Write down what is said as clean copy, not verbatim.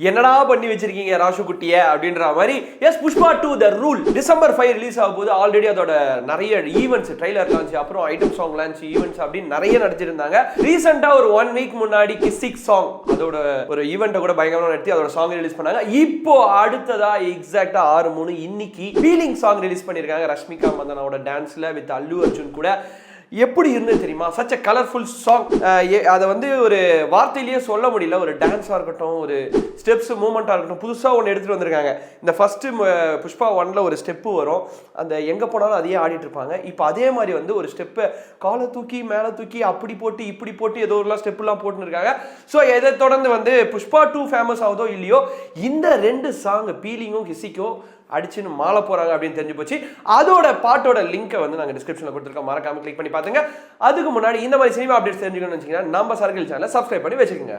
என்னடா பண்ணி வச்சிருக்கீங்க ராசுகுட்டிய அப்படின்ற மாதிரி. Yes, Pushpa 2 the rule December 5 release ஆக போது. ஆல்ரெடி அதோட நிறைய ஈவெண்ட்ஸ், ட்ரைலர் லான்ச், அப்புறம் ஐட்டம் சாங் லான்ச், ஈவெண்ட்ஸ் அப்படின்னு நிறைய நடத்திருந்தாங்க. ரீசெண்டா ஒரு 1 வீக் முன்னாடி கிஸ்ஸிக் சாங் அதோட ஒரு ஈவெண்ட்டை கூட பயங்கரமா நடத்தி அதோட சாங் ரிலீஸ் பண்ணாங்க. இப்போ அடுத்ததா எக்ஸாக்டா 6/3 இன்னைக்கு ஃபீலிங் சாங் ரிலீஸ் பண்ணிருக்காங்க. ரஷ்மிகா மந்தனாவோட டான்ஸ்ல வித் அல்லு அர்ஜுன் கூட. எப்படி இருந்தது தெரியுமா? Such a colourful song. அதை வந்து ஒரு வார்த்தையிலேயே சொல்ல முடியல. ஒரு டான்ஸாக இருக்கட்டும், ஒரு ஸ்டெப்ஸ் மூமெண்ட்டாக இருக்கட்டும், புதுசாக ஒன்று எடுத்துகிட்டு வந்திருக்காங்க. இந்த ஃபஸ்ட்டு புஷ்பா 1ல் ஒரு ஸ்டெப்பு வரும், அந்த எங்கே போனாலும் அதையே ஆடிட்டு இருப்பாங்க. இப்போ அதே மாதிரி வந்து ஒரு ஸ்டெப்பை காலை தூக்கி மேலே தூக்கி அப்படி போட்டு இப்படி போட்டு ஏதோ ஒரு ஸ்டெப்புலாம் போட்டுருக்காங்க. ஸோ இதை தொடர்ந்து வந்து புஷ்பா 2 ஃபேமஸ் ஆகுதோ இல்லையோ, இந்த 2 சாங் பீலிங்கும் கிசிக்கும் அடிச்சுன்னு மாலை போறாங்க அப்படின்னு தெரிஞ்சு போச்சு. அதோட பாட்டோட லிங்கை வந்து நாங்கள் டிஸ்கிரிப்ஷனில் கொடுத்துருக்கோம், மறக்காம கிளிக் பண்ணி பாத்துங்க. அதுக்கு முன்னாடி இந்த மாதிரி சினிமா அப்டேட்ஸ் தெரிஞ்சுக்கணும்னு வச்சுக்கோங்க, நம்ம சர்க்கிள் சேனலை சப்ஸ்கிரைப் பண்ணி வச்சுக்கோங்க.